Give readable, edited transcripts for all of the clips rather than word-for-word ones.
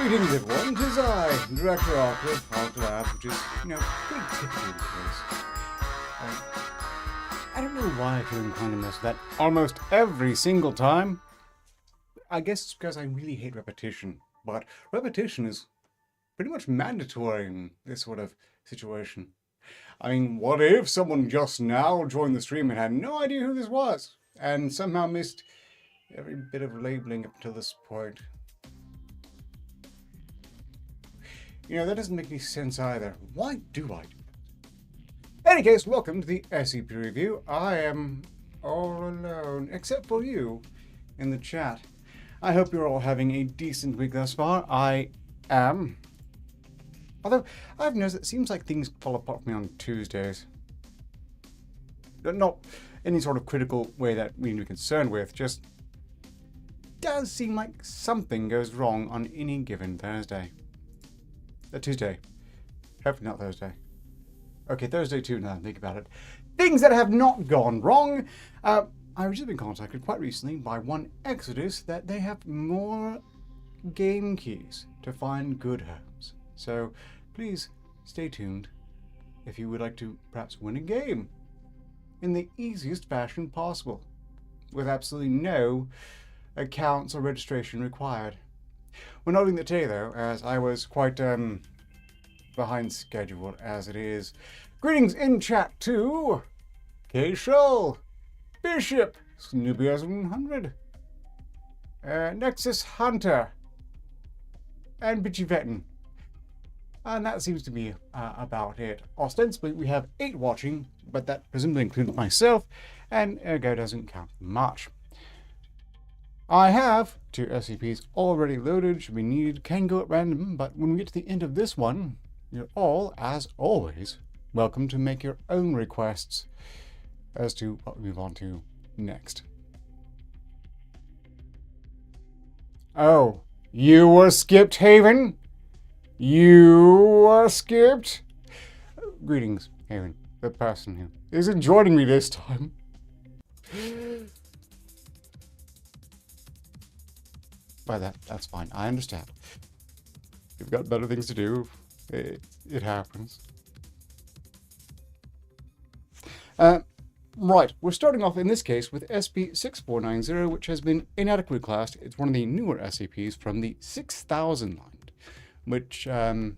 Greetings everyone, 'tis I, Director Arketer of the lab, which is, pretty typical in the case. I don't know why I feel inclined to mess with that almost every single time. I guess it's because I really hate repetition, but repetition is pretty much mandatory in this sort of situation. I mean, what if someone just now joined the stream and had no idea who this was, and somehow missed every bit of labeling up until this point? That doesn't make any sense either. Why do I do that? In any case, welcome to the SCP review. I am all alone, except for you in the chat. I hope you're all having a decent week thus far. I am. Although, I've noticed it seems like things fall apart for me on Tuesdays. Not any sort of critical way that we need to be concerned with, just does seem like something goes wrong on any given Thursday. Tuesday. Hopefully not Thursday. Okay, Thursday too, now think about it. Things that have not gone wrong. I was just been contacted quite recently by one Exodus that they have more game keys to find good homes. So please stay tuned if you would like to perhaps win a game in the easiest fashion possible, with absolutely no accounts or registration required. We're not doing that today though, as I was quite behind schedule as it is. Greetings in chat to K-Shull, Bishop, Snoopy100, Nexus Hunter, and Bitchy Vetten. And that seems to be about it. Ostensibly we have 8 watching, but that presumably includes myself, and ergo doesn't count much. I have 2 SCPs already loaded, should be needed, can go at random, but when we get to the end of this one, you're all, as always, welcome to make your own requests as to what we move on to next. Oh, you were skipped, Haven? You were skipped? Greetings, Haven, the person who isn't joining me this time. But that's fine. I understand. You've got better things to do. It happens. Right. We're starting off in this case with SCP-6490, which has been inadequately classed. It's one of the newer SCPs from the 6000 line, which there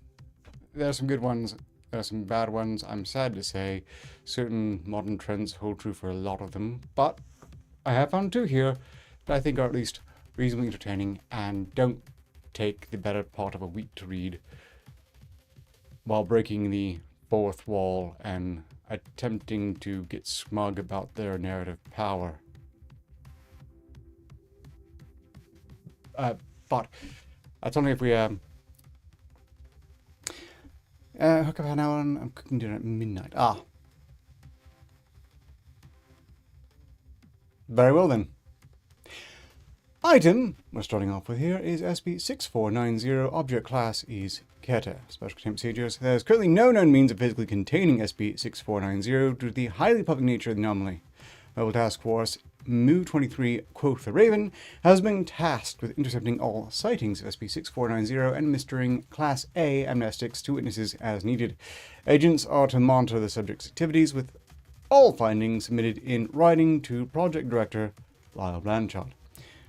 are some good ones, there are some bad ones. I'm sad to say certain modern trends hold true for a lot of them, but I have found 2 here that I think are at least reasonably entertaining and don't take the better part of a week to read while breaking the 4th wall and attempting to get smug about their narrative power. But that's only if we hook up an hour and I'm cooking dinner at midnight. Very well then. Item we're starting off with here is SCP-6490. Object class is Arketer. Special containment procedures. There is currently no known means of physically containing SCP-6490 due to the highly public nature of the anomaly. Mobile Task Force Mu-23, quoth the Raven, has been tasked with intercepting all sightings of SCP-6490 and administering Class A amnestics to witnesses as needed. Agents are to monitor the subject's activities, with all findings submitted in writing to Project Director Lyle Blanchard.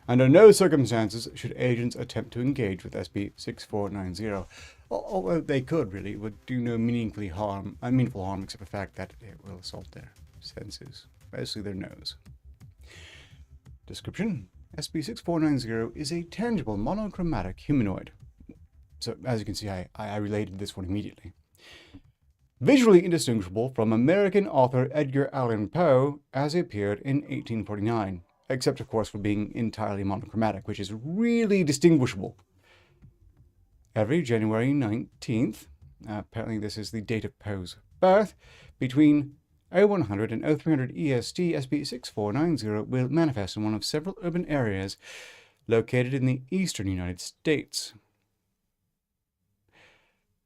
Under no circumstances should agents attempt to engage with SCP-6490. Although they could, really, it would do no meaningful harm except the fact that it will assault their senses, mostly their nose. Description: SCP-6490 is a tangible monochromatic humanoid. So, as you can see, I related this one immediately. Visually indistinguishable from American author Edgar Allan Poe as he appeared in 1849. Except, of course, for being entirely monochromatic, which is really distinguishable. Every January 19th, apparently this is the date of Poe's birth, between 0100 and 0300 EST, SCP-6490 will manifest in one of several urban areas located in the eastern United States.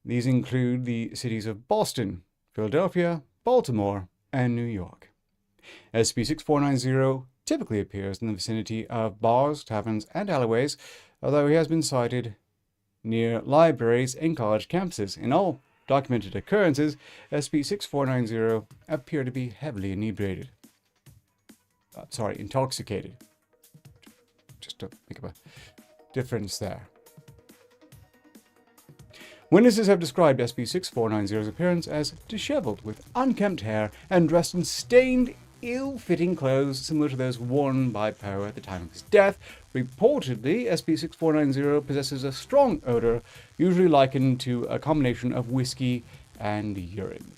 These include the cities of Boston, Philadelphia, Baltimore, and New York. SCP-6490 typically appears in the vicinity of bars, taverns, and alleyways, although he has been sighted near libraries and college campuses. In all documented occurrences, SCP-6490 appear to be heavily inebriated. Intoxicated. Just to make a difference there. Witnesses have described SCP-6490's appearance as disheveled, with unkempt hair and dressed in stained, ill-fitting clothes similar to those worn by Poe at the time of his death. Reportedly, SCP-6490 possesses a strong odor, usually likened to a combination of whiskey and urine.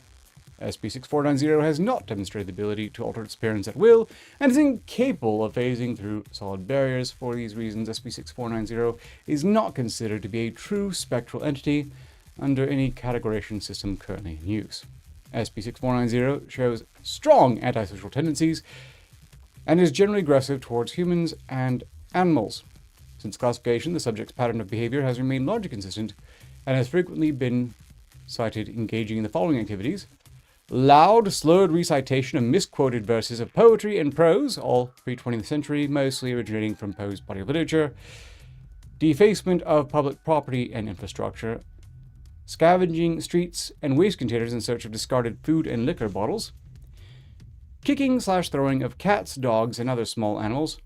SCP-6490 has not demonstrated the ability to alter its appearance at will, and is incapable of phasing through solid barriers. For these reasons, SCP-6490 is not considered to be a true spectral entity under any categorization system currently in use. SCP-6490 shows strong antisocial tendencies, and is generally aggressive towards humans and animals. Since classification, the subject's pattern of behavior has remained largely consistent, and has frequently been cited engaging in the following activities: loud, slurred recitation of misquoted verses of poetry and prose, all pre-20th century, mostly originating from Poe's body of literature; defacement of public property and infrastructure; scavenging streets and waste containers in search of discarded food and liquor bottles; kicking/throwing of cats, dogs, and other small animals;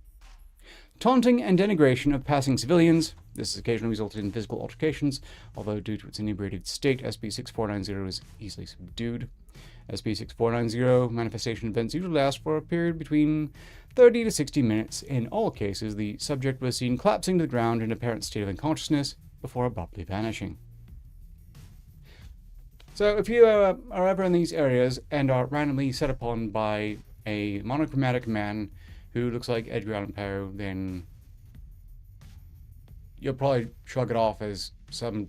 taunting and denigration of passing civilians. This has occasionally resulted in physical altercations, although due to its inebriated state, SCP-6490 is easily subdued. SCP-6490 manifestation events usually last for a period between 30 to 60 minutes. In all cases, the subject was seen collapsing to the ground in an apparent state of unconsciousness before abruptly vanishing. So if you are ever in these areas and are randomly set upon by a monochromatic man who looks like Edgar Allan Poe, then you'll probably shrug it off as some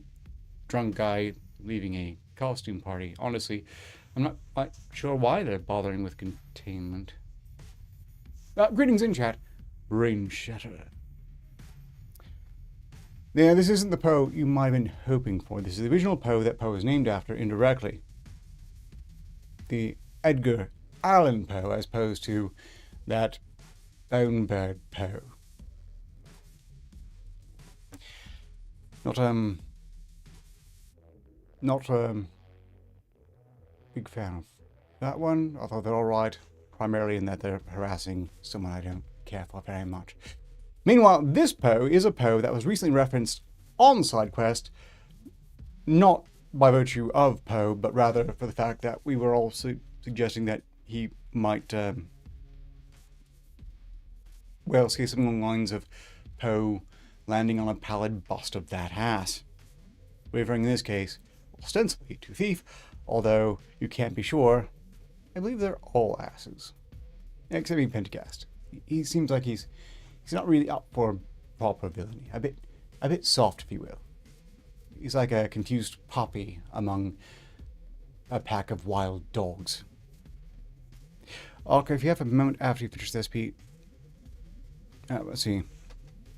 drunk guy leaving a costume party. Honestly, I'm not quite sure why they're bothering with containment. Greetings in chat. Brain shatter. Yeah, this isn't the Poe you might have been hoping for. This is the original Poe that Poe is named after indirectly. The Edgar Allan Poe, as opposed to that Bonebird Poe. Not big fan of that one, although they're alright, primarily in that they're harassing someone I don't care for very much. Meanwhile, this Poe is a Poe that was recently referenced on SideQuest, not by virtue of Poe, but rather for the fact that we were also suggesting that he might, say something along the lines of Poe landing on a pallid bust of that ass. Referring in this case, ostensibly to Thief, although you can't be sure. I believe they're all asses. Except maybe Pentagast. He seems like he's not really up for proper villainy. A bit soft, if you will. He's like a confused puppy among a pack of wild dogs. Okay, if you have a moment after you finish this, Pete. Let's see.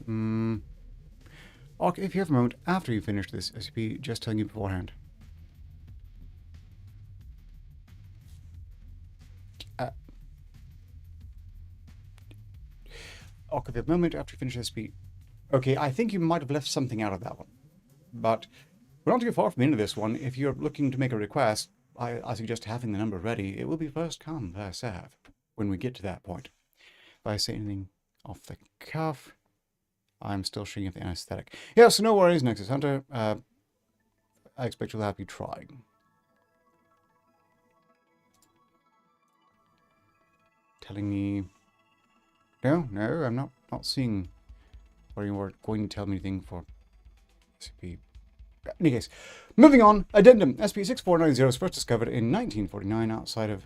Okay, if you have a moment after you finish this SCP, just telling you beforehand. Okay, if you have a moment after you finish this SCP. Okay, I think you might have left something out of that one. But we're not too far from the end of this one. If you're looking to make a request, I suggest having the number ready. It will be first come, first serve when we get to that point. If I say anything off the cuff, I'm still showing you the anesthetic. Yeah, so no worries, Nexus Hunter. I expect you'll have you trying. Telling me... No, I'm not seeing where you were going to tell me anything for SCP. In any case, moving on. Addendum. SCP-6490 was first discovered in 1949 outside of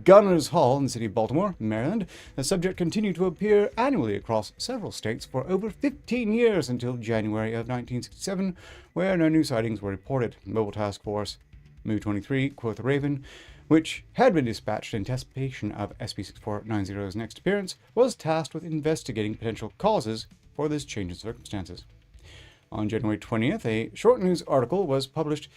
Gunners Hall in the city of Baltimore, Maryland. The subject continued to appear annually across several states for over 15 years until January of 1967, where no new sightings were reported. Mobile Task Force Mu-23, quote the Raven, which had been dispatched in anticipation of SCP-6490's next appearance, was tasked with investigating potential causes for this change in circumstances. On January 20th, a short news article was published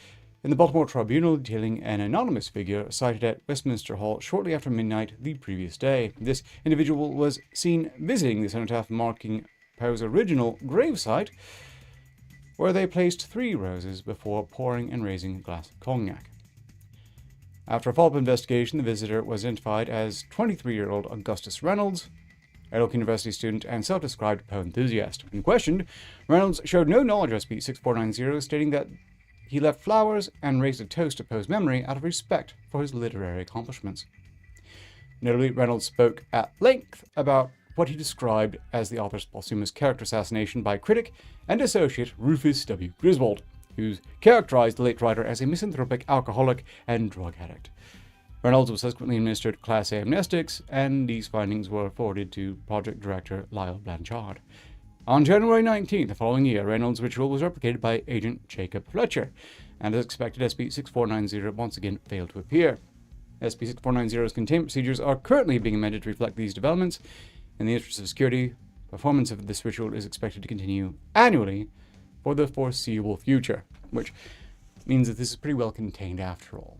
in the Baltimore Tribunal detailing an anonymous figure sighted at Westminster Hall shortly after midnight the previous day. This individual was seen visiting the cenotaph marking Poe's original gravesite where they placed 3 roses before pouring and raising a glass of cognac. After a follow-up investigation, the visitor was identified as 23-year-old Augustus Reynolds, a local university student and self-described Poe enthusiast. When questioned, Reynolds showed no knowledge of SCP-6490, stating that he left flowers and raised a toast to Poe's memory out of respect for his literary accomplishments. Notably, Reynolds spoke at length about what he described as the author's posthumous character assassination by critic and associate Rufus W. Griswold, who characterized the late writer as a misanthropic alcoholic and drug addict. Reynolds was subsequently administered Class A amnestics, and these findings were forwarded to Project Director Lyle Blanchard. On January 19th, the following year, Reynolds' ritual was replicated by Agent Jacob Fletcher, and as expected, SCP-6490 once again failed to appear. SCP-6490's containment procedures are currently being amended to reflect these developments. In the interest of security, performance of this ritual is expected to continue annually for the foreseeable future, which means that this is pretty well contained after all.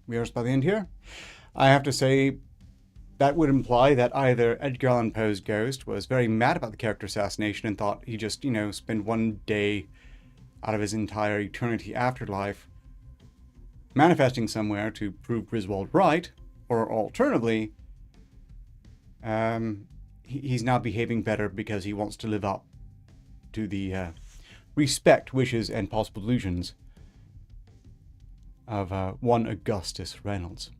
We are by the end here. I have to say, that would imply that either Edgar Allan Poe's ghost was very mad about the character assassination and thought he just, spend one day out of his entire eternity afterlife manifesting somewhere to prove Griswold right, or alternatively, he's now behaving better because he wants to live up to the respect, wishes, and possible delusions of one Augustus Reynolds.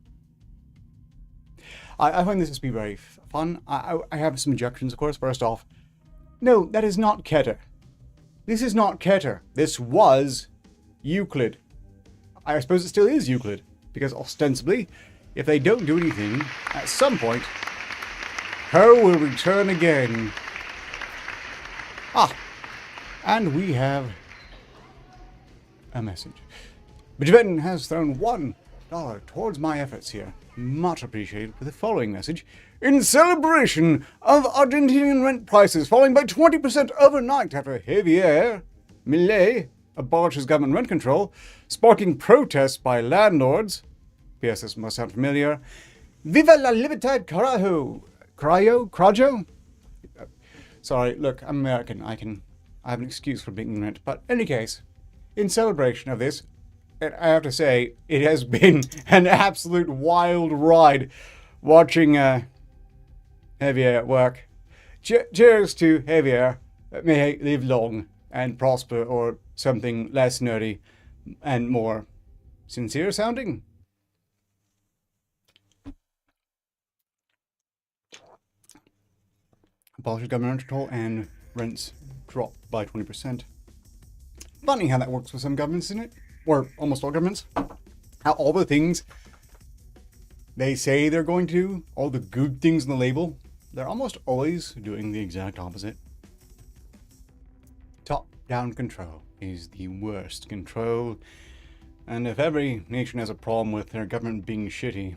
I find this to be very fun. I have some objections, of course. First off, no, that is not Keter. This is not Keter. This was Euclid. I suppose it still is Euclid, because ostensibly, if they don't do anything, at some point, Poe will return again. And we have a message. Benjamin has thrown $1 towards my efforts here. Much appreciated, with the following message. In celebration of Argentinian rent prices falling by 20% overnight after Javier Milei abolishes government rent control, sparking protests by landlords. P.S. This must sound familiar. Viva la libertad, carajo! Carajo? Sorry, look, I'm American. I have an excuse for being ignorant. But in any case, in celebration of this, I have to say, it has been an absolute wild ride watching Javier at work. Cheers to Javier. May he live long and prosper, or something less nerdy and more sincere sounding. Abolishes government rent control and rents drop by 20%. Funny how that works with some governments, isn't it? Or almost all governments. How all the things they say they're going to do, all the good things in the label, they're almost always doing the exact opposite. Top-down control is the worst control. And if every nation has a problem with their government being shitty,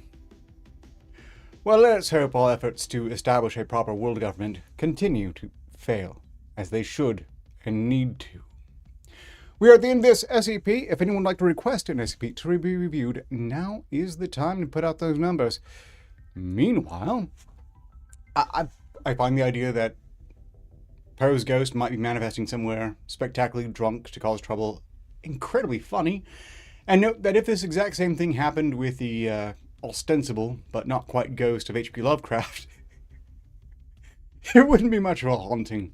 well, let's hope all efforts to establish a proper world government continue to fail, as they should and need to. We are at the end of this SCP. If anyone would like to request an SCP to be reviewed, now is the time to put out those numbers. Meanwhile, I find the idea that Poe's ghost might be manifesting somewhere spectacularly drunk to cause trouble incredibly funny. And note that if this exact same thing happened with the ostensible but not quite ghost of H.P. Lovecraft, it wouldn't be much of a haunting.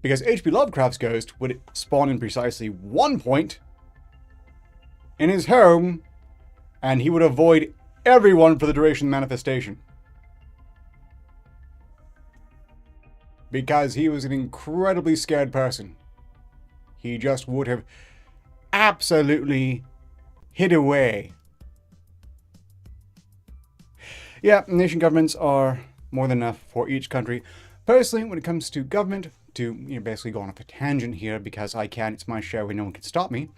Because H.P. Lovecraft's ghost would spawn in precisely one point in his home, and he would avoid everyone for the duration of the manifestation. Because he was an incredibly scared person. He just would have absolutely hid away. Yeah, nation governments are more than enough for each country. Personally, when it comes to government, to basically go on a tangent here because I can, it's my show and no one can stop me.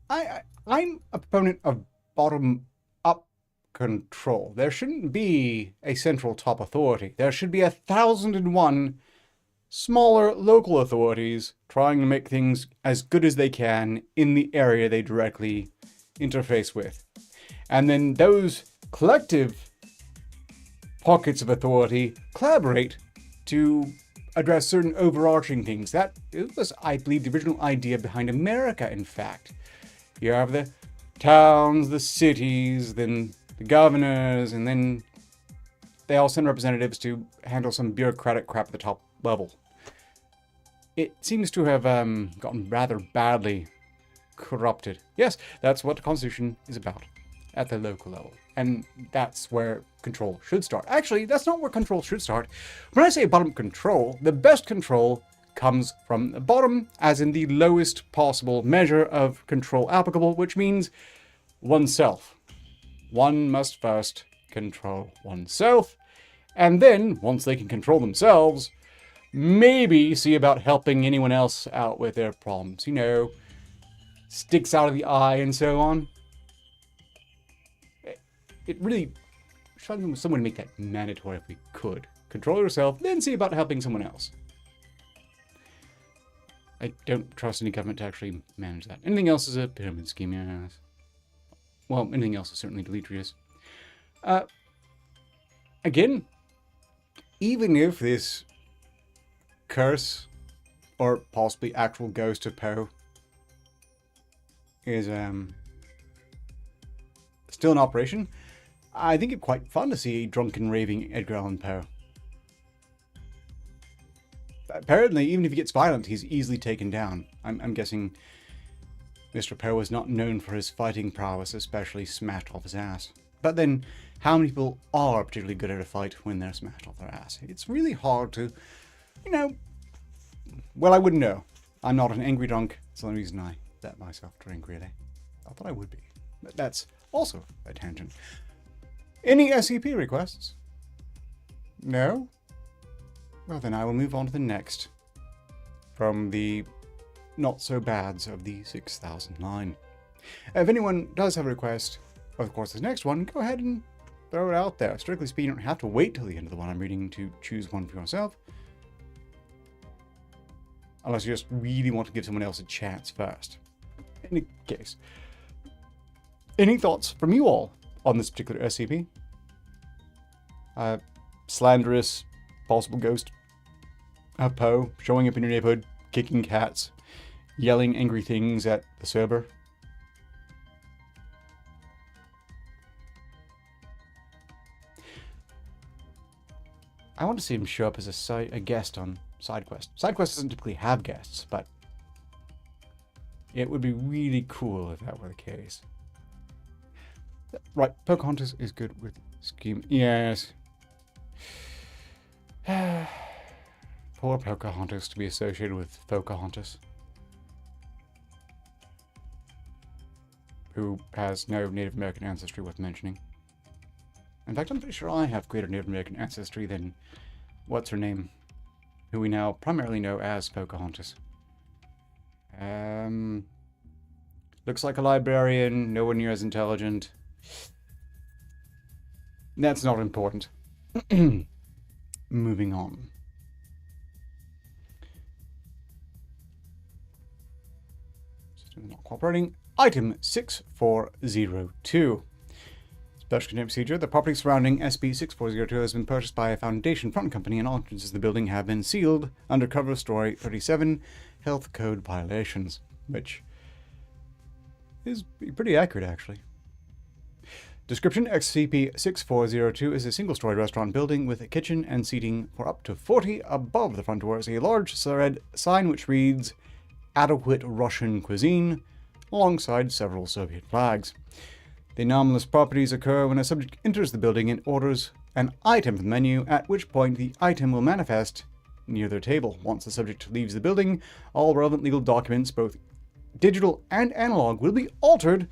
I'm a proponent of bottom-up control. There shouldn't be a central top authority. There should be 1,001 smaller local authorities trying to make things as good as they can in the area they directly interface with. And then those collective pockets of authority collaborate to address certain overarching things. That was, I believe, the original idea behind America, in fact. You have the towns, the cities, then the governors, and then they all send representatives to handle some bureaucratic crap at the top level. It seems to have gotten rather badly corrupted. Yes, that's what the Constitution is about at the local level. And that's where control should start. Actually, that's not where control should start. When I say bottom control, the best control comes from the bottom, as in the lowest possible measure of control applicable, which means oneself. One must first control oneself, and then, once they can control themselves, maybe see about helping anyone else out with their problems. You know, sticks out of the eye and so on. It really, someone to make that mandatory if we could. Control yourself, then see about helping someone else. I don't trust any government to actually manage that. Anything else is a pyramid scheme, yes. Well, anything else is certainly deleterious. Again, even if this curse, or possibly actual ghost of Poe, is still in operation, I think it's quite fun to see a drunken, raving Edgar Allan Poe. Apparently, even if he gets violent, he's easily taken down. I'm guessing Mr. Poe was not known for his fighting prowess, especially smashed off his ass. But then, how many people are particularly good at a fight when they're smashed off their ass? It's really hard to, you know, well, I wouldn't know. I'm not an angry drunk. It's the only reason I let myself drink, really. I thought I would be. But that's also a tangent. Any SCP requests? No? Well, then I will move on to the next. From the not-so-bads of the 6000 line. If anyone does have a request, of course, this next one, go ahead and throw it out there. Strictly speaking, you don't have to wait till the end of the one I'm reading to choose one for yourself. Unless you just really want to give someone else a chance first. In any case, any thoughts from you all on this particular SCP? Slanderous, possible ghost of Poe showing up in your neighborhood, kicking cats, yelling angry things at the server. I want to see him show up as a guest on SideQuest. SideQuest doesn't typically have guests, but it would be really cool if that were the case. Right, Pocahontas is good with scheme. Yes. Poor Pocahontas to be associated with Pocahontas, who has no Native American ancestry worth mentioning. In fact, I'm pretty sure I have greater Native American ancestry than what's her name, who we now primarily know as Pocahontas. Looks like a librarian, nowhere near as intelligent. That's not important. Moving on. System not cooperating. Item 6402. Special containment procedure. The property surrounding SCP-6402 has been purchased by a Foundation front company, and all entrances to the building have been sealed under cover of Story 37, Health Code violations, which is pretty accurate, actually. Description: SCP-6402 is a single-story restaurant building with a kitchen and seating for up to 40. Above the front door is a large red sign which reads "Adequate Russian Cuisine," alongside several Soviet flags. The anomalous properties occur when a subject enters the building and orders an item from the menu, at which point the item will manifest near their table. Once the subject leaves the building, all relevant legal documents, both digital and analog, will be altered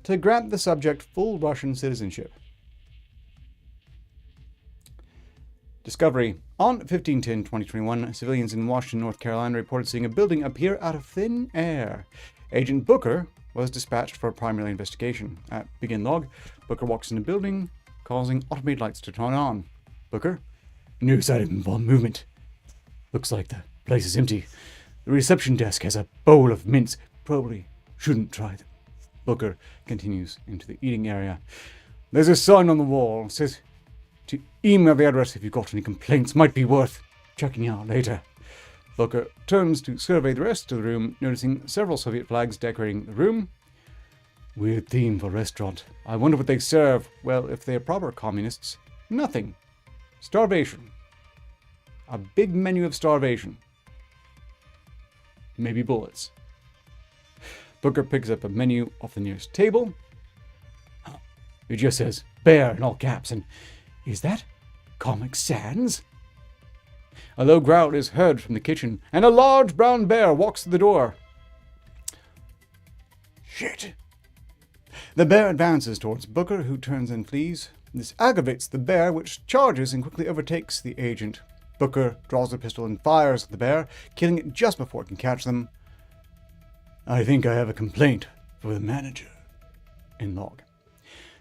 to grant the subject full Russian citizenship. Discovery. On 15/10/2021, civilians in Washington, North Carolina reported seeing a building appear out of thin air. Agent Booker was dispatched for a primary investigation. At begin log, Booker walks in the building, causing automated lights to turn on. Booker: "No sign of involved movement. Looks like the place is empty. The reception desk has a bowl of mints. Probably shouldn't try them." Booker continues into the eating area. "There's a sign on the wall. It says to email the address if you've got any complaints. Might be worth checking out later. Booker turns to survey the rest of the room, noticing several Soviet flags decorating the room. Weird theme for a restaurant. I wonder what they serve. Well, if they're proper communists, nothing. Starvation. A big menu of starvation. Maybe bullets. Booker picks up a menu off the nearest table. It just says bear in all caps, and is that Comic Sans? A low growl is heard from the kitchen, and a large brown bear walks to the door. Shit. The bear advances towards Booker, who turns and flees. This aggravates the bear, which charges and quickly overtakes the agent. Booker draws a pistol and fires at the bear, killing it just before it can catch them. I think I have a complaint for the manager. In log.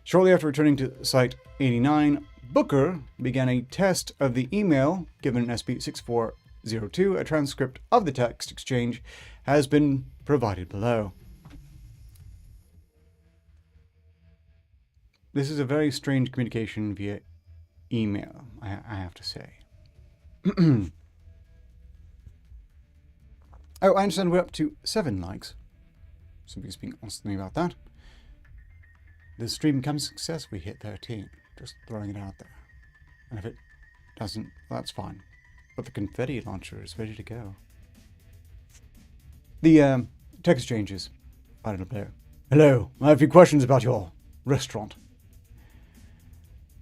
Shortly after returning to Site 89, Booker began a test of the email given in SCP-6402. A transcript of the text exchange has been provided below. This is a very strange communication via email, I have to say. Oh, I understand we're up to 7 likes. Somebody's being honest with me about that. The stream becomes a success, we hit 13. Just throwing it out there. And if it doesn't, that's fine. But the confetti launcher is ready to go. The text exchanges. I don't know there. Hello, I have a few questions about your restaurant.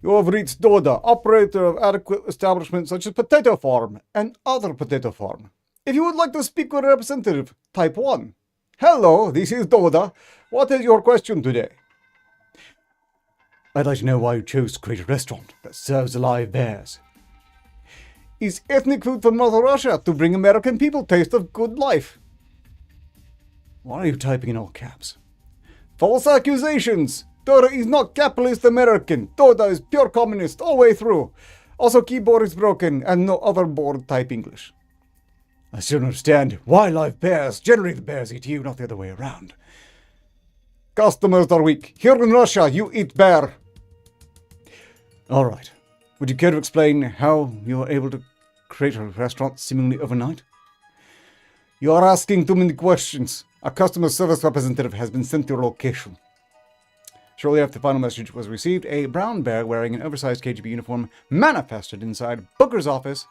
You have reached Doda, operator of adequate establishments such as Potato Farm and other potato farm. If you would like to speak with a representative, type 1. Hello, this is Doda. What is your question today? I'd like to know why you chose to create a restaurant that serves live bears. Is ethnic food from North Russia to bring American people taste of good life. Why are you typing in all caps? False accusations! Doda is not capitalist American. Doda is pure communist all the way through. Also, keyboard is broken and no other board type English. I still don't understand why live bears. Generally the bears eat you, not the other way around. Customers are weak. Here in Russia, you eat bear. Alright. Would you care to explain how you were able to create a restaurant seemingly overnight? You are asking too many questions. A customer service representative has been sent to your location. Shortly after the final message was received, a brown bear wearing an oversized KGB uniform manifested inside Booker's office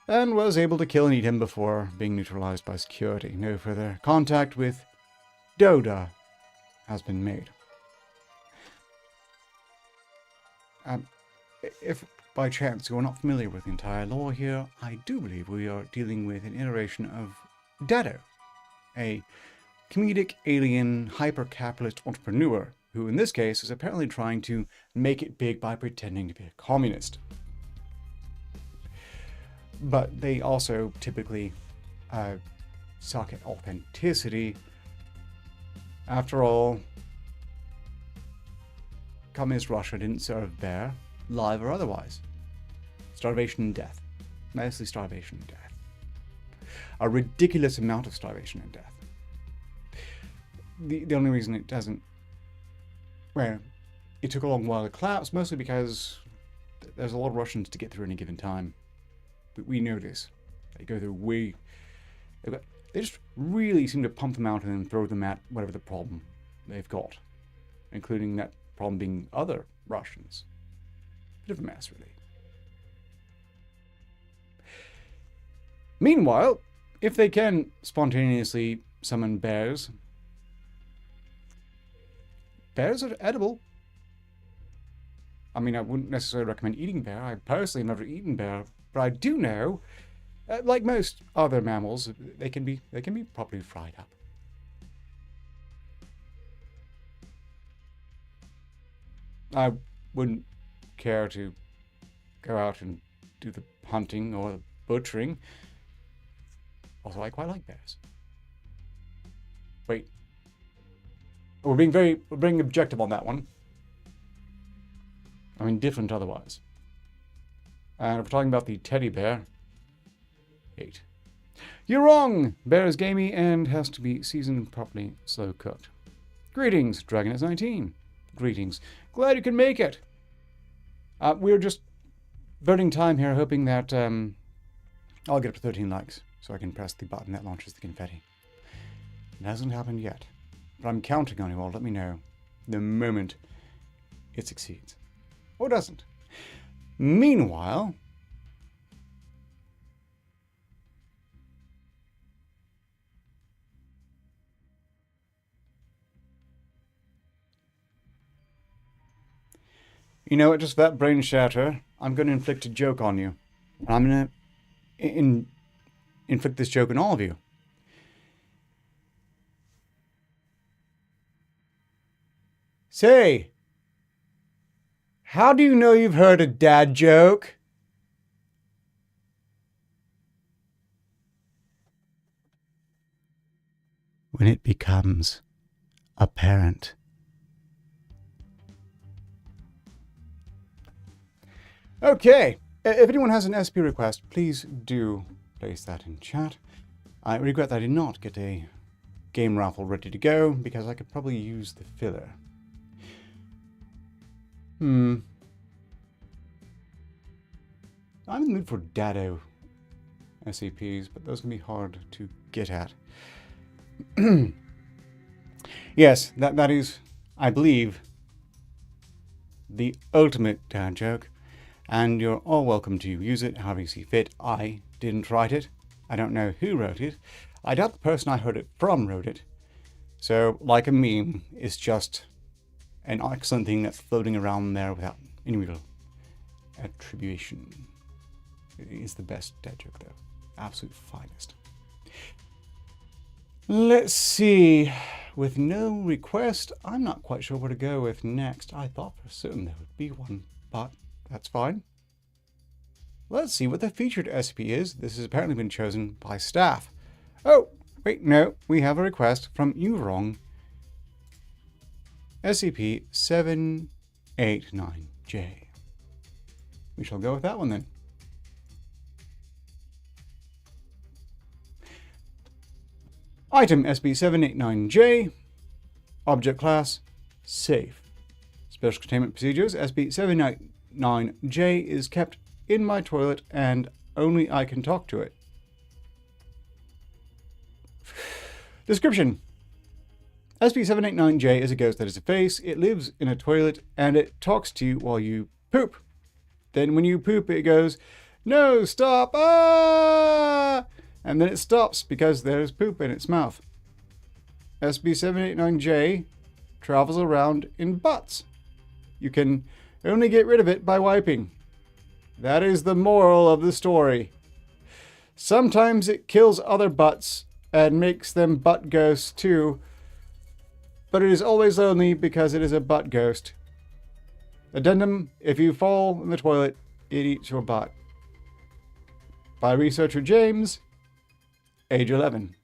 and was able to kill and eat him before being neutralized by security. No further contact with Doda has been made. If by chance you are not familiar with the entire lore here, I do believe we are dealing with an iteration of Dado, a comedic alien hyper-capitalist entrepreneur who in this case is apparently trying to make it big by pretending to be a communist. But they also typically suck at authenticity. After all, communist Russia didn't serve bear, live or otherwise. Starvation and death. Mostly starvation and death. A ridiculous amount of starvation and death. The only reason it doesn't... Well, it took a long while to collapse, mostly because there's a lot of Russians to get through any given time. We know this. They go through they just really seem to pump them out and then throw them at whatever the problem they've got. Including that problem being other Russians. Bit of a mess, really. Meanwhile, if they can spontaneously summon bears, bears are edible. I mean, I wouldn't necessarily recommend eating bear. I personally have never eaten bear, but I do know, like most other mammals, they can be properly fried up. I wouldn't care to go out and do the hunting or the butchering. Also, I quite like bears. Wait. We're being objective on that one. I mean, different otherwise. And if we're talking about the teddy bear, 8. You're wrong! Bear is gamey and has to be seasoned properly, slow cooked. Greetings, Dragon is 19. Greetings. Glad you can make it. We're just burning time here, hoping that I'll get up to 13 likes so I can press the button that launches the confetti. It hasn't happened yet, but I'm counting on you all. Let me know the moment it succeeds. Or doesn't. Meanwhile, you know what, just that brain shatter, I'm going to inflict a joke on you. And I'm going to inflict this joke on all of you. Say, how do you know you've heard a dad joke? When it becomes apparent. Okay, if anyone has an SCP request, please do place that in chat. I regret that I did not get a game raffle ready to go, because I could probably use the filler. I'm in the mood for dado SCPs, but those can be hard to get at. Yes, that is, I believe, the ultimate dad joke, and you're all welcome to use it however you see fit. I didn't write it. I don't know who wrote it. I doubt the person I heard it from wrote it. So, like a meme, it's just an excellent thing that's floating around there without any real attribution. It is the best dad joke, though. Absolute finest. Let's see. With no request, I'm not quite sure where to go with next. I thought for certain there would be one, but that's fine. Let's see what the featured SCP is. This has apparently been chosen by staff. Oh, wait, no. We have a request from Wrong. SCP-789J. We shall go with that one then. Item SCP-789J. Object class, safe. Special containment procedures. SCP-789J is kept in my toilet and only I can talk to it. Description. SCP-789J is a ghost that has a face, it lives in a toilet, and it talks to you while you poop. Then when you poop, it goes, "No, stop, ah!" And then it stops because there's poop in its mouth. SCP-789J travels around in butts. You can only get rid of it by wiping. That is the moral of the story. Sometimes it kills other butts and makes them butt ghosts too, but it is always lonely because it is a butt ghost. Addendum, if you fall in the toilet, it eats your butt. By researcher James, age 11.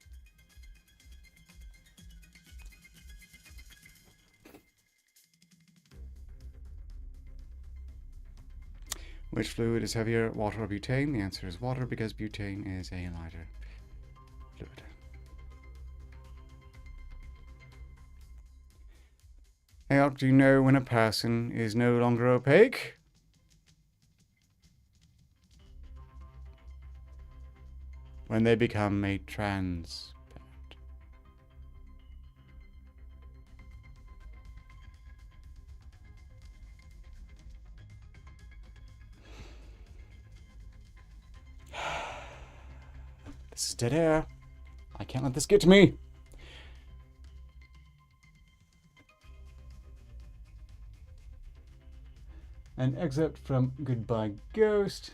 Which fluid is heavier, water or butane? The answer is water, because butane is a lighter fluid. How do you know when a person is no longer opaque? When they become a transparent. This is dead air. I can't let this get to me. An excerpt from Goodbye Ghost.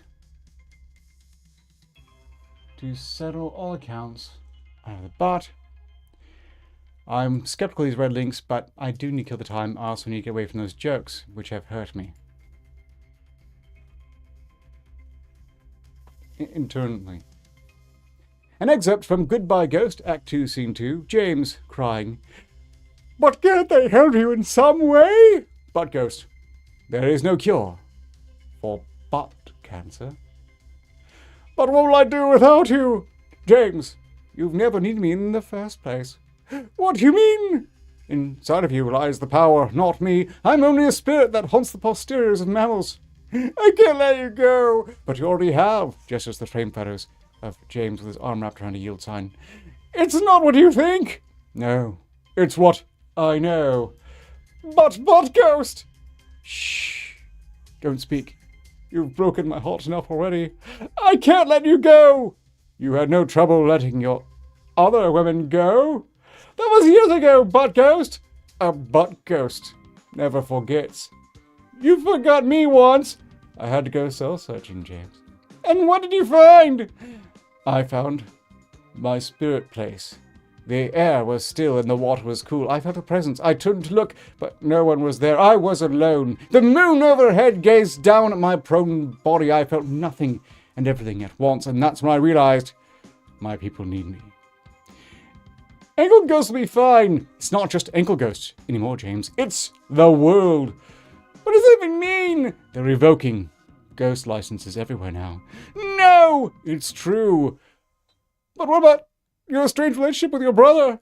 To settle all accounts, I have the bot. I'm skeptical of these red links, but I do need to kill the time. I also need to get away from those jokes, which have hurt me. Internally. An excerpt from Goodbye Ghost, Act 2, Scene 2. James, crying. But can't they help you in some way? Butt Ghost. There is no cure for butt cancer. But what will I do without you? James, you've never needed me in the first place. What do you mean? Inside of you lies the power, not me. I'm only a spirit that haunts the posteriors of mammals. I can't let you go. But you already have, gestures the frame photos of James with his arm wrapped around a yield sign. It's not what you think. No, it's what I know. But Ghost! Shh. Don't speak. You've broken my heart enough already. I can't let you go. You had no trouble letting your other women go. That was years ago, Butt Ghost. A Butt Ghost never forgets. You forgot me once. I had to go soul searching, James. And what did you find? I found my spirit place. The air was still and the water was cool. I felt a presence. I turned to look, but no one was there. I was alone. The moon overhead gazed down at my prone body. I felt nothing and everything at once, and that's when I realized my people need me. Ankle Ghost will be fine. It's not just Ankle Ghost anymore, James. It's the world. What does that even mean? They're revoking ghost licenses everywhere now. No! It's true. But what about your strange relationship with your brother?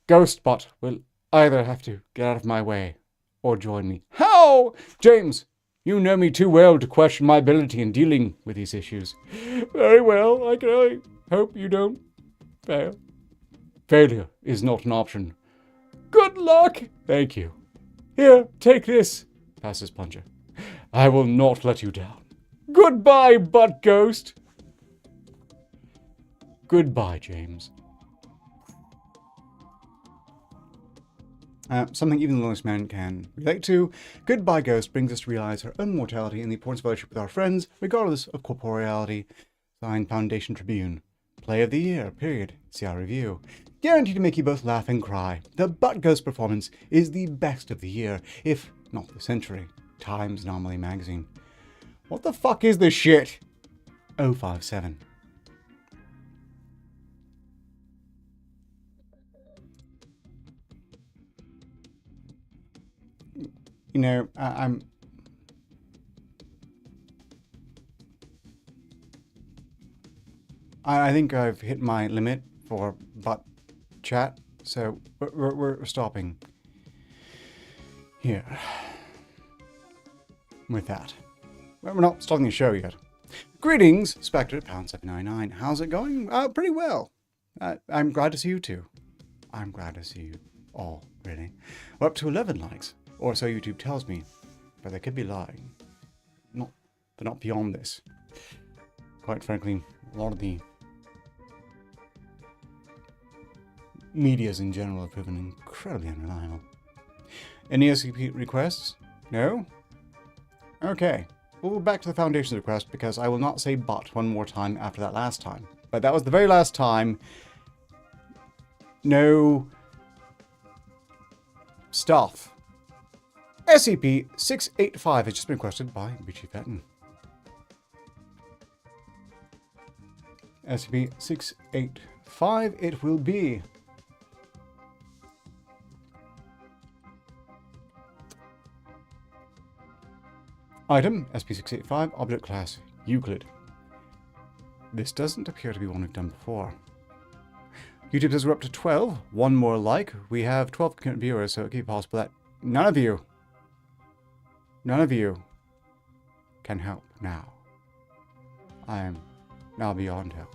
Ghostbot will either have to get out of my way or join me. How? James, you know me too well to question my ability in dealing with these issues. Very well. I can only hope you don't fail. Failure is not an option. Good luck. Thank you. Here, take this. Passes Plunger. I will not let you down. Goodbye, Butt Ghost. Goodbye, James. Something even the lowest man can relate to. Goodbye, Ghost brings us to realize our own mortality and the importance of fellowship with our friends, regardless of corporeality. Signed, Foundation Tribune. Play of the year, period. See our review. Guaranteed to make you both laugh and cry. The Butt Ghost performance is the best of the year, if not the century. Times Anomaly Magazine. What the fuck is this shit? 057. You know, I think I've hit my limit for butt chat, so we're stopping here with that. Well, we're not starting the show yet. Greetings, Spectre Pound 799. How's it going? Pretty well. I'm glad to see you too. I'm glad to see you all, really. We're up to 11 likes. Or so YouTube tells me, but they could be lying. They're not beyond this. Quite frankly, a lot of the medias in general have proven incredibly unreliable. Any SCP requests? No? Okay. We'll go back to the Foundation's request because I will not say but one more time after that last time. But that was the very last time. No stuff. SCP-685 has just been requested by Richie Fenton. SCP-685, it will be. Item, SCP-685, Object Class, Euclid. This doesn't appear to be one we've done before. YouTube says we're up to 12. One more like. We have 12 concurrent viewers, so it could be possible that none of you can help now. I am now beyond help.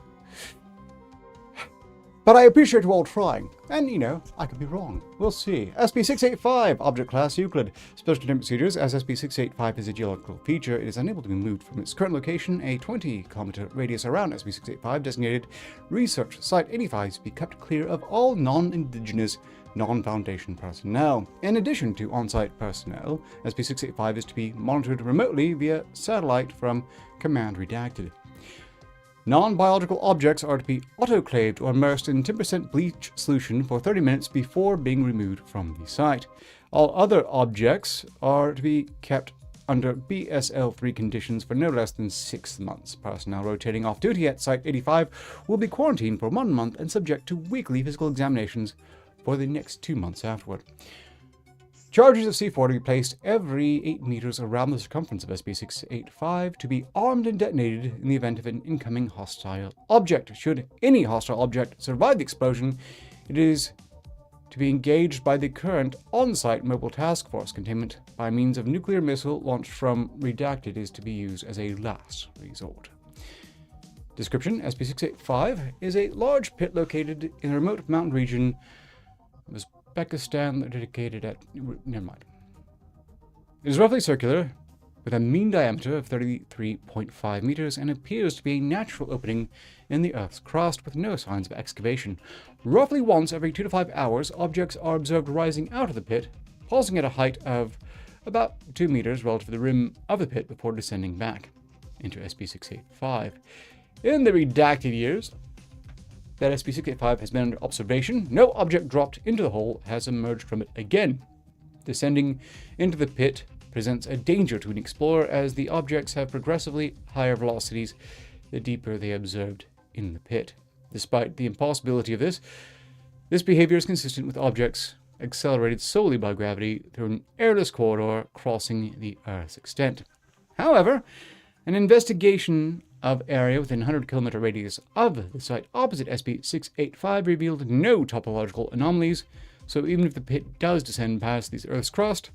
But I appreciate you all trying. And, you know, I could be wrong. We'll see. SCP-685, Object Class Euclid. Special containment procedures. As SCP-685 is a geological feature, it is unable to be moved from its current location. A 20-kilometer radius around SCP-685, designated Research Site 85, to be kept clear of all non-Indigenous, non-Foundation personnel. In addition to on-site personnel, SCP-685 is to be monitored remotely via satellite from Command Redacted. Non-biological objects are to be autoclaved or immersed in 10% bleach solution for 30 minutes before being removed from the site. All other objects are to be kept under BSL-3 conditions for no less than 6 months. Personnel rotating off duty at Site 85 will be quarantined for 1 month and subject to weekly physical examinations for the next 2 months afterward. Charges of C4 to be placed every 8 meters around the circumference of SCP-685 to be armed and detonated in the event of an incoming hostile object. Should any hostile object survive the explosion, it is to be engaged by the current on-site mobile task force. Containment by means of nuclear missile launched from Redacted is to be used as a last resort. Description: SCP-685 is a large pit located in a remote mountain region of Uzbekistan dedicated at... Never mind. It is roughly circular, with a mean diameter of 33.5 meters, and appears to be a natural opening in the Earth's crust with no signs of excavation. Roughly once every 2 to 5 hours, objects are observed rising out of the pit, pausing at a height of about 2 meters relative to the rim of the pit before descending back into SCP-685. In the redacted years that SCP-685 has been under observation, no object dropped into the hole has emerged from it again. Descending into the pit presents a danger to an explorer, as the objects have progressively higher velocities the deeper they observed in the pit. Despite the impossibility of this behavior is consistent with objects accelerated solely by gravity through an airless corridor crossing the Earth's extent. However, an investigation of area within 100-kilometer radius of the site opposite SCP-685 revealed no topological anomalies, so even if the pit does descend past the Earth's crust,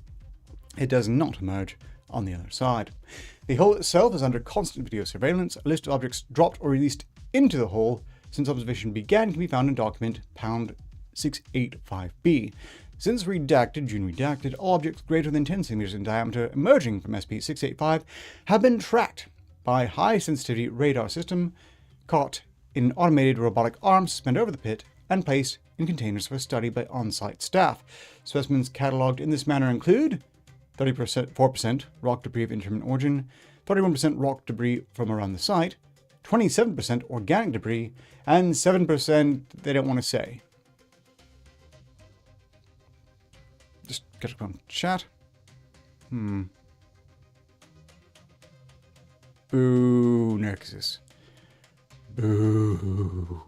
it does not emerge on the other side. The hole itself is under constant video surveillance. A list of objects dropped or released into the hole since observation began can be found in document pound 685B. Since redacted, June redacted, all objects greater than 10 centimeters in diameter emerging from SCP-685 have been tracked by high-sensitivity radar system, caught in automated robotic arms suspended over the pit, and placed in containers for study by on-site staff. Specimens catalogued in this manner include 4% rock debris of intermittent origin, 31% rock debris from around the site, 27% organic debris, and 7% they don't want to say. Just get it on chat. Boo, Narcissus. Boo.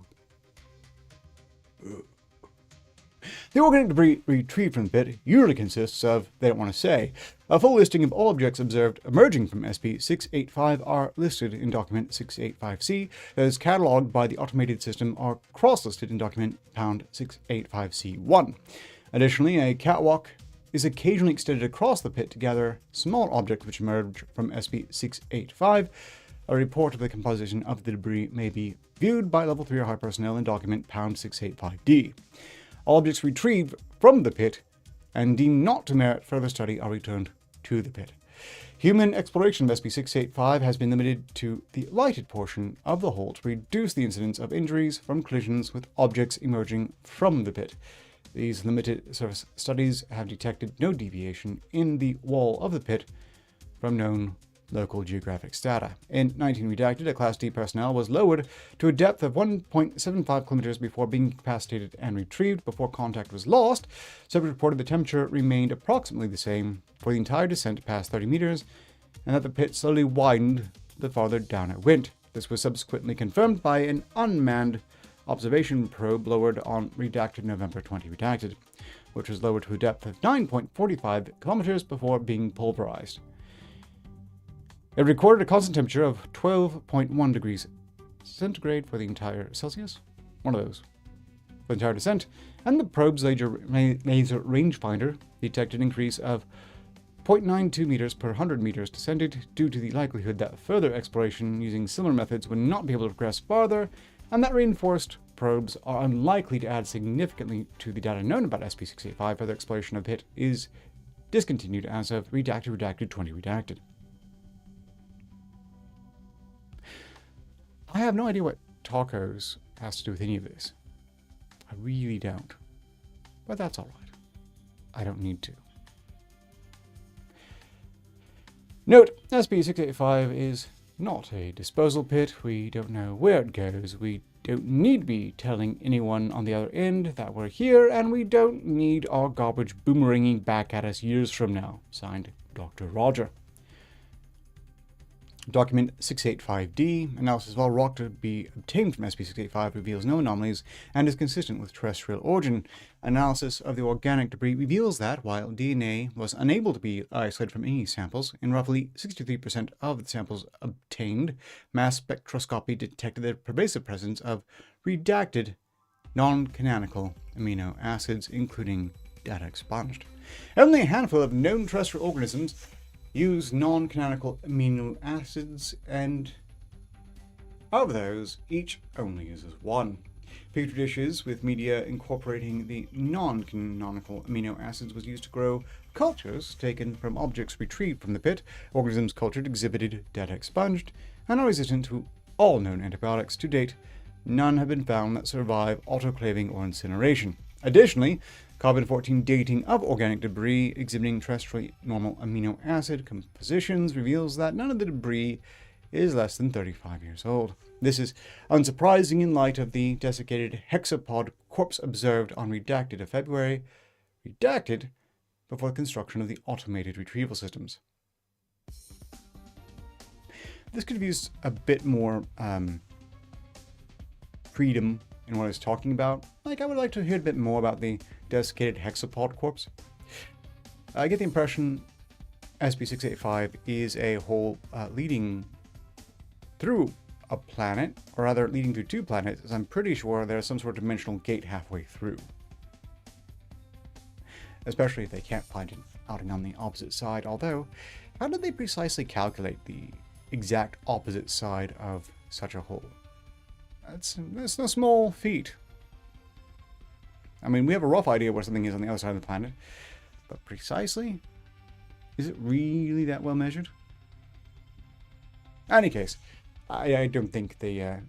The organic debris retrieved from the pit usually consists of, they don't want to say, a full listing of all objects observed emerging from SCP-685 are listed in document 685C, those catalogued by the automated system are cross-listed in document pound 685C1. Additionally, a catwalk is occasionally extended across the pit to gather small objects which emerge from SCP-685. A report of the composition of the debris may be viewed by Level 3 or higher personnel in document pound 685D. All objects retrieved from the pit and deemed not to merit further study are returned to the pit. Human exploration of SCP-685 has been limited to the lighted portion of the hole to reduce the incidence of injuries from collisions with objects emerging from the pit. These limited surface studies have detected no deviation in the wall of the pit from known local geographic data. In 19 redacted, a Class D personnel was lowered to a depth of 1.75 kilometers before being incapacitated and retrieved before contact was lost. Subject reported the temperature remained approximately the same for the entire descent past 30 meters, and that the pit slowly widened the farther down it went. This was subsequently confirmed by an unmanned observation probe lowered on redacted November 20 redacted, which was lowered to a depth of 9.45 kilometers before being pulverized. It recorded a constant temperature of 12.1 degrees centigrade for the entire Celsius, one of those, for the entire descent, and the probe's laser rangefinder detected an increase of 0.92 meters per 100 meters descended due to the likelihood that further exploration using similar methods would not be able to progress farther, and that reinforced probes are unlikely to add significantly to the data known about SCP-685. Further exploration of the pit is discontinued as of redacted 20 redacted. I have no idea what tacos has to do with any of this. I really don't. But that's alright. I don't need to. Note, SCP-685 is not a disposal pit. We don't know where it goes. We don't need to be telling anyone on the other end that we're here, and we don't need our garbage boomeranging back at us years from now. Signed, Dr. Roger. Document 685D, analysis of all rock to be obtained from SCP-685 reveals no anomalies and is consistent with terrestrial origin. Analysis of the organic debris reveals that, while DNA was unable to be isolated from any samples, in roughly 63% of the samples obtained, mass spectroscopy detected the pervasive presence of redacted non-canonical amino acids, including data expunged. Only a handful of known terrestrial organisms use non-canonical amino acids, and of those, each only uses one. Petri dishes with media incorporating the non-canonical amino acids was used to grow cultures taken from objects retrieved from the pit. Organisms cultured exhibited data expunged and are resistant to all known antibiotics. To date, none have been found that survive autoclaving or incineration. Additionally, carbon-14 dating of organic debris exhibiting terrestrially normal amino acid compositions reveals that none of the debris is less than 35 years old. This is unsurprising in light of the desiccated hexapod corpse observed on Redacted of February, redacted before the construction of the automated retrieval systems. This could have used a bit more freedom in what I was talking about. Like, I would like to hear a bit more about the desiccated hexapod corpse. I get the impression SCP-685 is a hole leading through a planet, or rather leading through two planets, as I'm pretty sure there's some sort of dimensional gate halfway through. Especially if they can't find an outing on the opposite side, although, how did they precisely calculate the exact opposite side of such a hole? That's no small feat. I mean, we have a rough idea where something is on the other side of the planet, but precisely? Is it really that well measured? In any case, I don't think the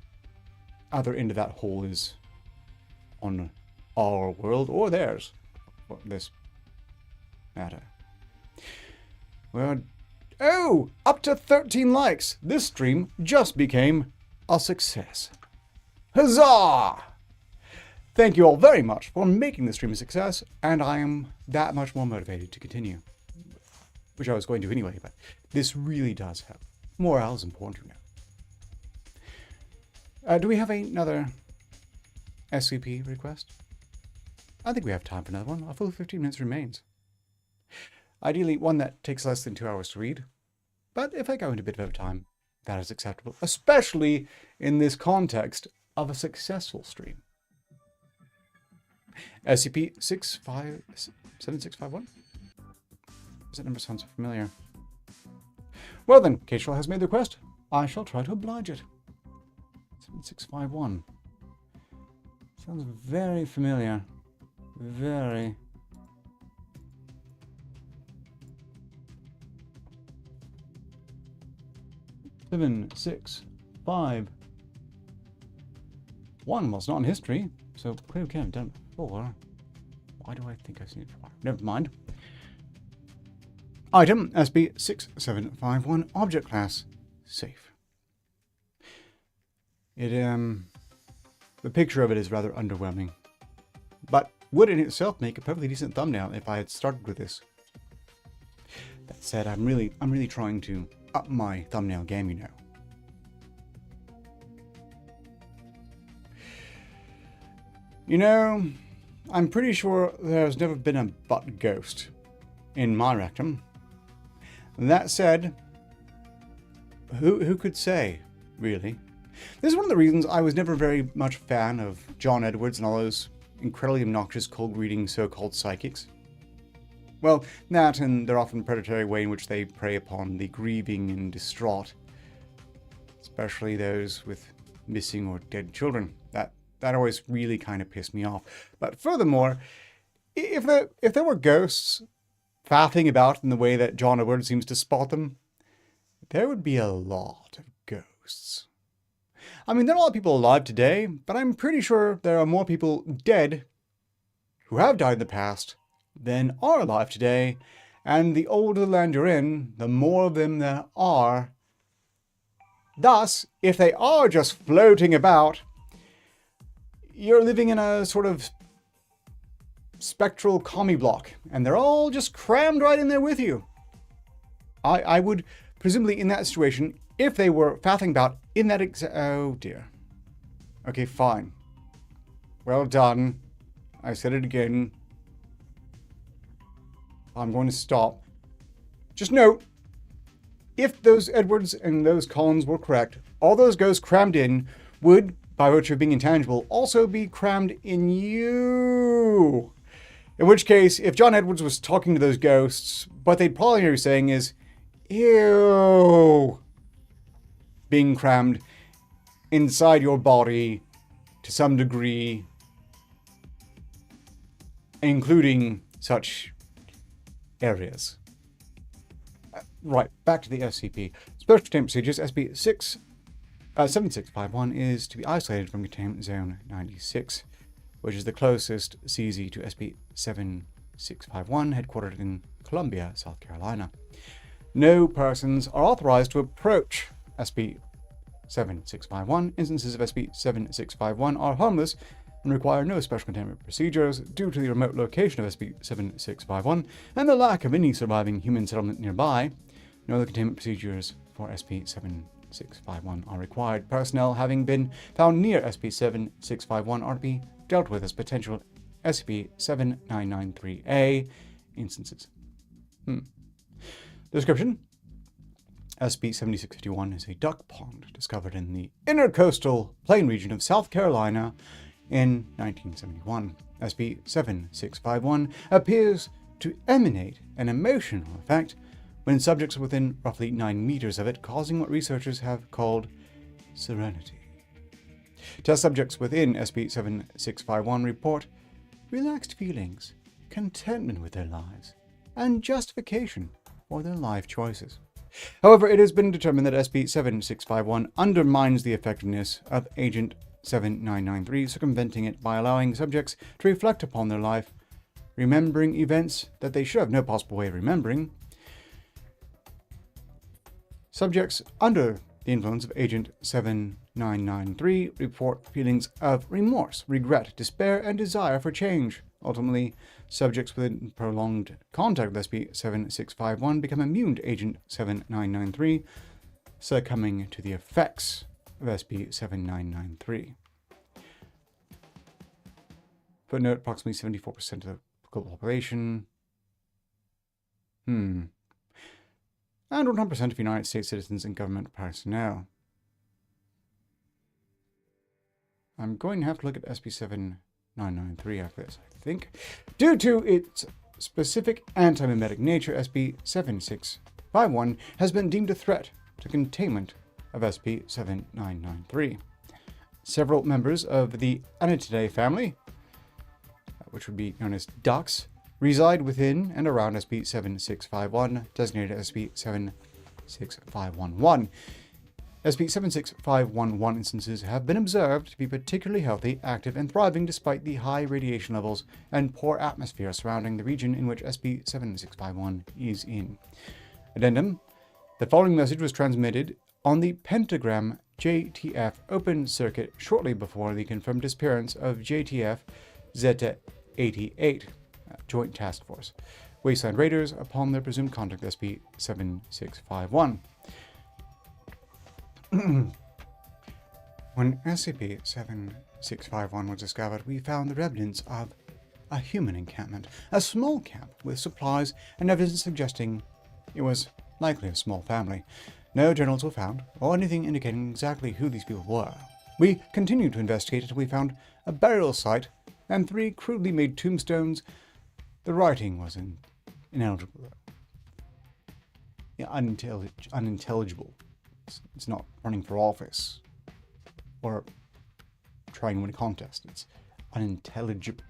other end of that hole is on our world or theirs for this matter. Well, oh, up to 13 likes. This stream just became a success. Huzzah! Thank you all very much for making this stream a success, and I am that much more motivated to continue. Which I was going to anyway, but this really does help. Morale is important to know. Do we have another SCP request? I think we have time for another one. A full 15 minutes remains. Ideally, one that takes less than 2 hours to read. But if I go into a bit of overtime, that is acceptable, especially in this context of a successful stream. SCP-7651? That number sounds familiar. Well then, Keishal has made the request. I shall try to oblige it. 7651. Sounds very familiar. Very. Seven, 6, 5. 1 was not in history, so clearly we can't have done it before. Why do I think I've seen it before? Never mind. Item SCP-6751, Object Class, Safe. The picture of it is rather underwhelming, but would in itself make a perfectly decent thumbnail if I had started with this. That said, I'm really trying to up my thumbnail game, you know. You know, I'm pretty sure there's never been a butt ghost in my rectum. That said, who could say, really? This is one of the reasons I was never very much a fan of John Edwards and all those incredibly obnoxious cold-reading so-called psychics. Well, that and their often predatory way in which they prey upon the grieving and distraught, especially those with missing or dead children. That always really kind of pissed me off. But furthermore, if there were ghosts faffing about in the way that John Edwards seems to spot them, there would be a lot of ghosts. I mean, there are a lot of people alive today, but I'm pretty sure there are more people dead who have died in the past than are alive today, and the older the land you're in, the more of them there are. Thus, if they are just floating about, you're living in a sort of spectral commie block, and they're all just crammed right in there with you. I would, presumably in that situation, if they were faffing about in that oh dear. Okay, fine. Well done. I said it again. I'm going to stop. Just note, if those Edwards and those Collins were correct, all those ghosts crammed in would by virtue of being intangible, also be crammed in you. In which case, if John Edwards was talking to those ghosts, what they'd probably be saying is, ew, being crammed inside your body to some degree, including such areas. Right, back to the SCP. Special Containment Procedures, SCP-7651 is to be isolated from Containment Zone 96, which is the closest CZ to SCP-7651, headquartered in Columbia, South Carolina. No persons are authorized to approach SCP-7651. Instances of SCP-7651 are harmless and require no special containment procedures due to the remote location of SCP-7651 and the lack of any surviving human settlement nearby. No other containment procedures for SCP-7651 are required. Personnel having been found near SCP-7651 are to be dealt with as potential SCP-7993-A instances. Description: SCP-7651 is a duck pond discovered in the intercoastal plain region of South Carolina in 1971. SCP-7651 appears to emanate an emotional effect when subjects are within roughly 9 meters of it, causing what researchers have called serenity. Test subjects within SCP-7651 report relaxed feelings, contentment with their lives, and justification for their life choices. However, it has been determined that SCP-7651 undermines the effectiveness of Agent 7993, circumventing it by allowing subjects to reflect upon their life, remembering events that they should have no possible way of remembering. Subjects under the influence of Agent 7993 report feelings of remorse, regret, despair, and desire for change. Ultimately, subjects within prolonged contact with SCP-7651 become immune to Agent 7993, succumbing to the effects of SCP-7993. Footnote: approximately 74% of the global population. And 100% of United States citizens and government personnel. I'm going to have to look at SCP-7993 after this, I think. Due to its specific anti-mimetic nature, SCP-7651 has been deemed a threat to containment of SCP-7993. Several members of the Anatidae family, which would be known as ducks, reside within and around SCP-7651, designated SCP-76511. SCP-76511 instances have been observed to be particularly healthy, active, and thriving despite the high radiation levels and poor atmosphere surrounding the region in which SCP-7651 is in. Addendum: the following message was transmitted on the Pentagram JTF open circuit shortly before the confirmed disappearance of JTF Zeta 88. Joint Task Force. Wasteland Raiders upon their presumed contact with SCP-7651. When SCP-7651 was discovered, we found the remnants of a human encampment, a small camp with supplies and evidence suggesting it was likely a small family. No journals were found, or anything indicating exactly who these people were. We continued to investigate until we found a burial site and 3 crudely made tombstones. The writing was unintelligible. It's not running for office or trying to win a contest. It's unintelligible.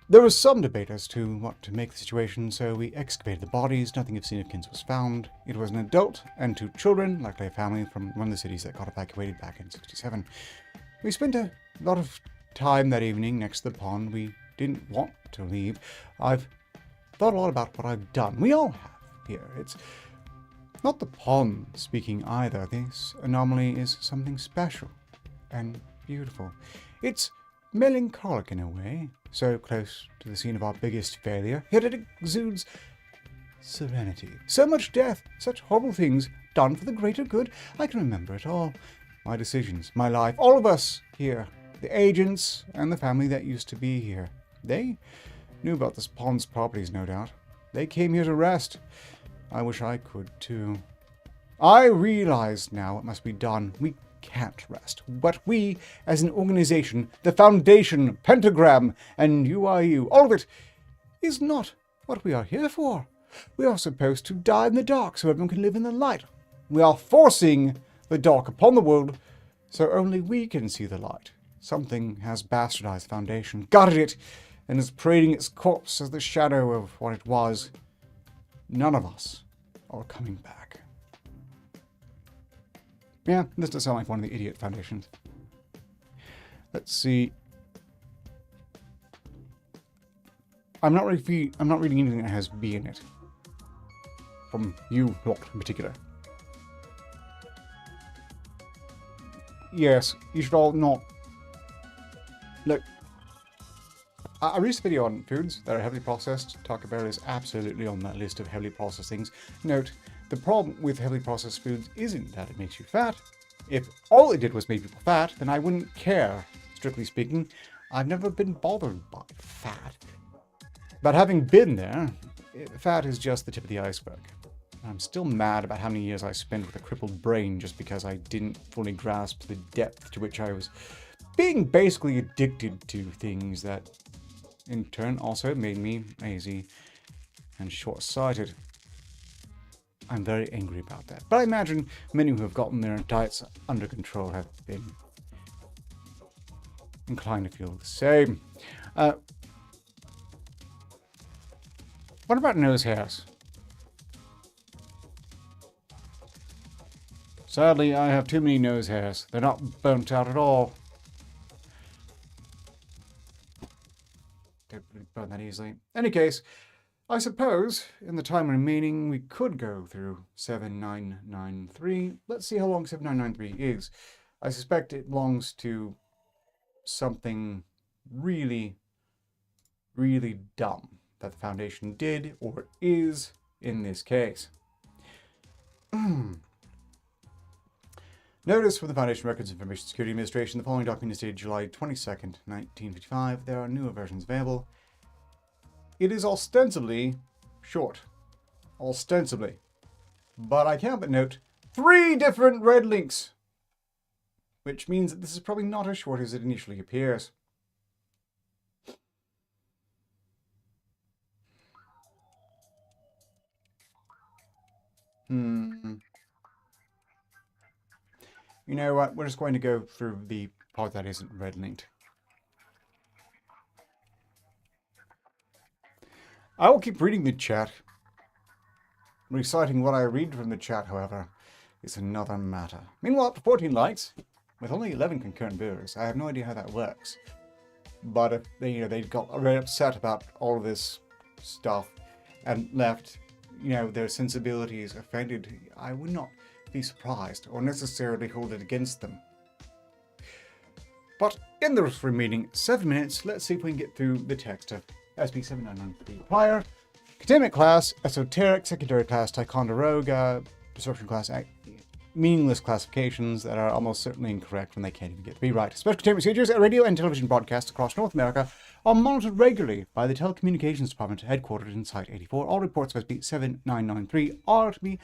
There was some debate as to what to make of the situation, so we excavated the bodies. Nothing of significance was found. It was an adult and 2 children, likely a family from one of the cities that got evacuated back in '67. We spent a lot of time that evening next to the pond. We didn't want to leave. I've thought a lot about what I've done. We all have here. It's not the pond speaking either. This anomaly is something special and beautiful. It's melancholic in a way, so close to the scene of our biggest failure, yet it exudes serenity. So much death, such horrible things done for the greater good. I can remember it all. My decisions, my life, all of us here. The agents and the family that used to be here. They knew about this pond's properties, no doubt. They came here to rest. I wish I could, too. I realize now what must be done. We can't rest. But we, as an organization, the Foundation, Pentagram, and UIU, all of it, is not what we are here for. We are supposed to die in the dark so everyone can live in the light. We are forcing the dark upon the world so only we can see the light. Something has bastardized the Foundation, gutted it, and is parading its corpse as the shadow of what it was. None of us are coming back. Yeah, this does sound like one of the idiot foundations. Let's see. I'm not reading anything that has B in it. From you lot in particular. Yes, you should all not... Look, I released a video on foods that are heavily processed. Taco Bell is absolutely on that list of heavily processed things. Note, the problem with heavily processed foods isn't that it makes you fat. If all it did was make people fat, then I wouldn't care, strictly speaking. I've never been bothered by fat. But having been there, fat is just the tip of the iceberg. I'm still mad about how many years I spent with a crippled brain just because I didn't fully grasp the depth to which I was being basically addicted to things that in turn also made me lazy and short-sighted. I'm very angry about that. But I imagine many who have gotten their diets under control have been inclined to feel the same. What about nose hairs? Sadly, I have too many nose hairs. They're not burnt out at all. Don't really burn that easily. In any case, I suppose, in the time remaining, we could go through 7993. Let's see how long 7993 is. I suspect it belongs to something really, really dumb that the Foundation did, or is, in this case. Notice from the Foundation Records Information Security Administration, the following document is dated July 22nd, 1955. There are newer versions available. It is ostensibly short. Ostensibly. But I can't but note 3 different red links. Which means that this is probably not as short as it initially appears. You know what? We're just going to go through the part that isn't red linked. I will keep reading the chat. Reciting what I read from the chat, however, is another matter. Meanwhile, up to 14 likes, with only 11 concurrent viewers. I have no idea how that works. But if they got very upset about all of this stuff and left, their sensibilities offended, I would not be surprised or necessarily hold it against them. But in the remaining 7 minutes, let's see if we can get through the text of SCP-7993 prior. Containment class, esoteric, secondary class, Ticonderoga, disruption class, meaningless classifications that are almost certainly incorrect when they can't even get to be right. Special containment procedures, radio and television broadcasts across North America are monitored regularly by the Telecommunications Department headquartered in Site 84. All reports of SCP-7993 are to be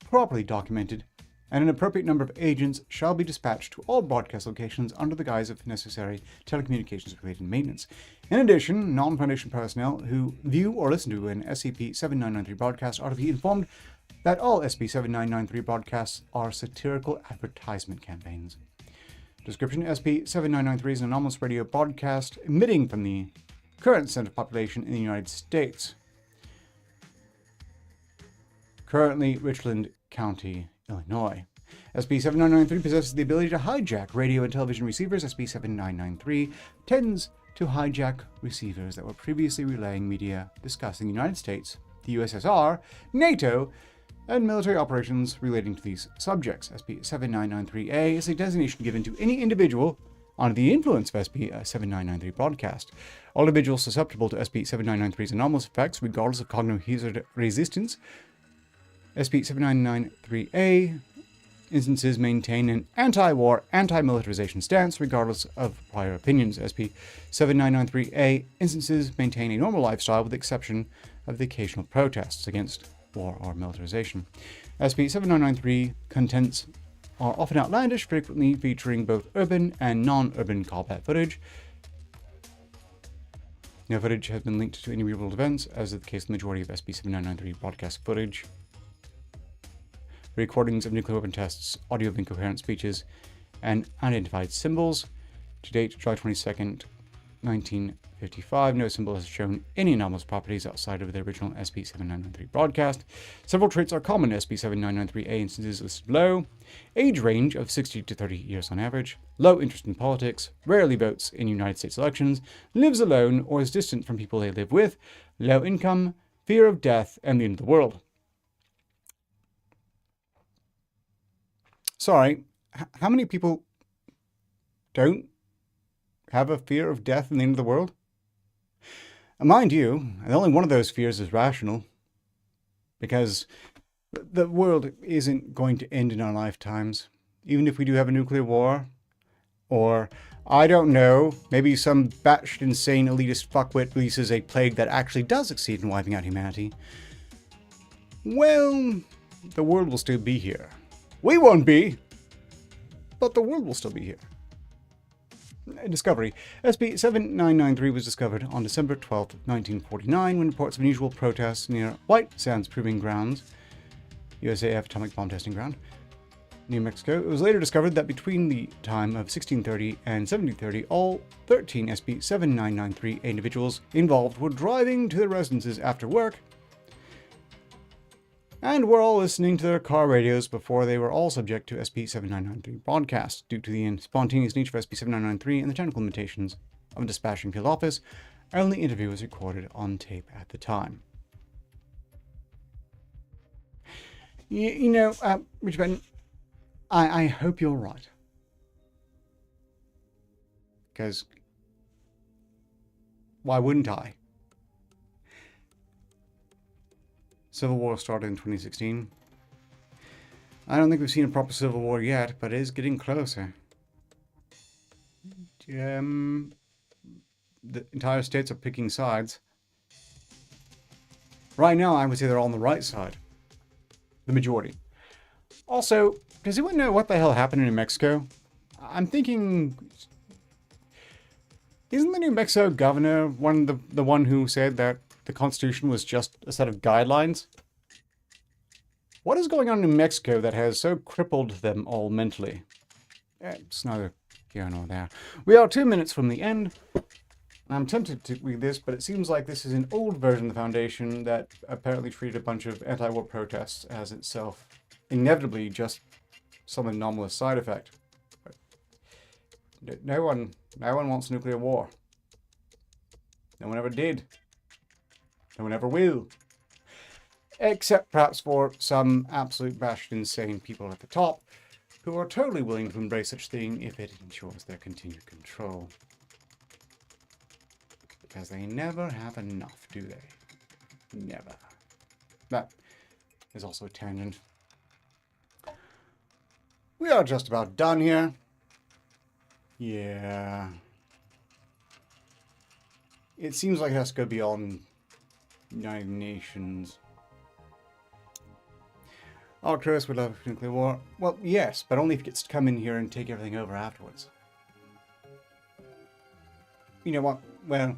properly documented, and an appropriate number of agents shall be dispatched to all broadcast locations under the guise of necessary telecommunications-related maintenance. In addition, non-Foundation personnel who view or listen to an SCP-7993 broadcast are to be informed that all SCP-7993 broadcasts are satirical advertisement campaigns. Description: SCP-7993 is an anomalous radio broadcast emitting from the current center of population in the United States. Currently, Richland County, Illinois. SCP-7993 possesses the ability to hijack radio and television receivers. SCP-7993 tends to hijack receivers that were previously relaying media discussing the United States, the USSR, NATO, and military operations relating to these subjects. SCP-7993-A is a designation given to any individual under the influence of SCP-7993 broadcast. All individuals susceptible to SCP-7993's anomalous effects, regardless of cognitive resistance. SCP-7993-A instances maintain an anti-war, anti-militarization stance, regardless of prior opinions. SCP-7993-A instances maintain a normal lifestyle with the exception of the occasional protests against war or militarization. SCP-7993 contents are often outlandish, frequently featuring both urban and non-urban combat footage. No footage has been linked to any real-world events, as is the case with the majority of SCP-7993 broadcast footage. Recordings of nuclear weapon tests, audio of incoherent speeches, and unidentified symbols. To date, July 22nd, 1955, no symbol has shown any anomalous properties outside of the original SCP-7993 broadcast. Several traits are common to SCP-7993-A instances listed below. Age range of 60 to 30 years on average. Low interest in politics. Rarely votes in United States elections. Lives alone or is distant from people they live with. Low income. Fear of death and the end of the world. Sorry, how many people don't have a fear of death and the end of the world? And mind you, only one of those fears is rational. Because the world isn't going to end in our lifetimes. Even if we do have a nuclear war. Or, I don't know, maybe some batshit insane elitist fuckwit releases a plague that actually does succeed in wiping out humanity. Well, the world will still be here. We won't be, but the world will still be here. Discovery. SCP-7993 was discovered on December 12, 1949, when reports of unusual protests near White Sands Proving Grounds, USAF Atomic Bomb Testing Ground, New Mexico. It was later discovered that between the time of 1630 and 1730, all 13 SCP-7993 individuals involved were driving to their residences after work, and were all listening to their car radios before they were all subject to SCP-7993 broadcasts. Due to the spontaneous nature of SCP-7993 and the technical limitations of a dispatching field office, only the interview was recorded on tape at the time. Richard Benton, I hope you're right. Because why wouldn't I? Civil War started in 2016. I don't think we've seen a proper civil war yet, but it is getting closer. The entire states are picking sides. Right now, I would say they're all on the right side. The majority. Also, does anyone know what the hell happened in New Mexico? I'm thinking... Isn't the New Mexico governor the one who said that the Constitution was just a set of guidelines? What is going on in New Mexico that has so crippled them all mentally? It's neither here nor there. We are 2 minutes from the end. I'm tempted to read this, but it seems like this is an old version of the Foundation that apparently treated a bunch of anti-war protests as itself inevitably just some anomalous side effect. But no one wants nuclear war. No one ever did. No one ever will. Except perhaps for some absolute batshit insane people at the top who are totally willing to embrace such thing if it ensures their continued control. Because they never have enough, do they? Never. That is also a tangent. We are just about done here. Yeah. It seems like it has to go beyond United Nations. Arcturus would love a nuclear war. Well, yes, but only if it gets to come in here and take everything over afterwards. You know what? Well,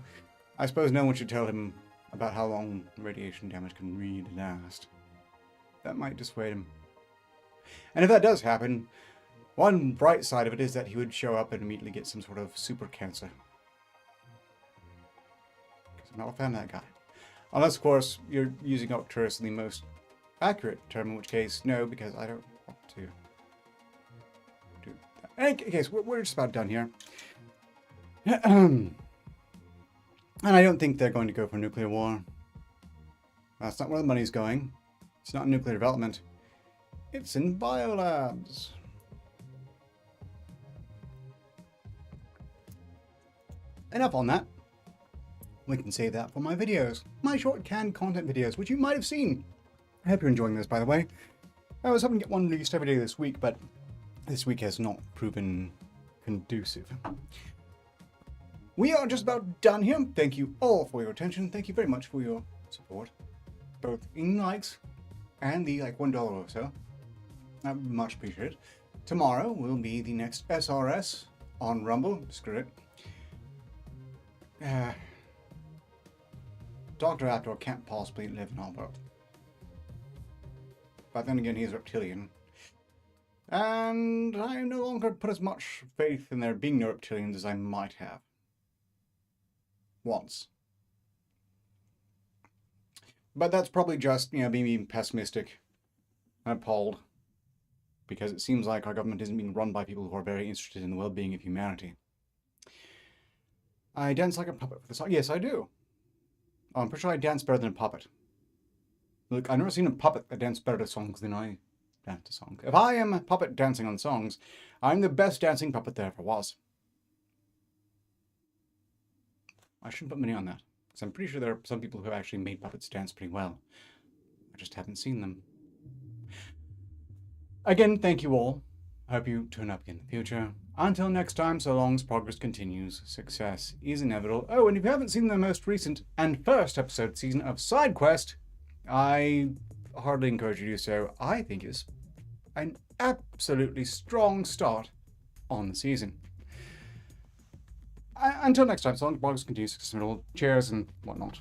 I suppose no one should tell him about how long radiation damage can really last. That might dissuade him. And if that does happen, one bright side of it is that he would show up and immediately get some sort of super cancer. Because I'm not a fan of that guy. Unless, of course, you're using Arcturus in the most accurate term, in which case, no, because I don't want to do that. In any case, we're just about done here. And I don't think they're going to go for nuclear war. That's not where the money's going. It's not in nuclear development. It's in biolabs. Enough on that. We can save that for my videos. My short canned content videos, which you might have seen. I hope you're enjoying this, by the way. I was hoping to get one released every day this week, but this week has not proven conducive. We are just about done here. Thank you all for your attention. Thank you very much for your support, both in likes and the $1 or so. I much appreciate it. tomorrow will be the next SRS on Rumble. Screw it. Dr. Aptor can't possibly live in our world. But then again, he's reptilian. And I no longer put as much faith in there being no reptilians as I might have. Once. But that's probably just, being pessimistic and appalled. Because it seems like our government isn't being run by people who are very interested in the well-being of humanity. I dance like a puppet for the song. Yes, I do. Oh, I'm pretty sure I dance better than a puppet. Look, I've never seen a puppet that dance better to songs than I dance to songs. If I am a puppet dancing on songs, I'm the best dancing puppet there ever was. I shouldn't put money on that, because I'm pretty sure there are some people who have actually made puppets dance pretty well. I just haven't seen them. Again, thank you all. I hope you turn up in the future. Until next time, so long as progress continues, success is inevitable. Oh, and if you haven't seen the most recent and first episode season of Side Quest, I hardly encourage you to do so. I think it's an absolutely strong start on the season. Until next time, so long as progress continues, success inevitable. Cheers and whatnot.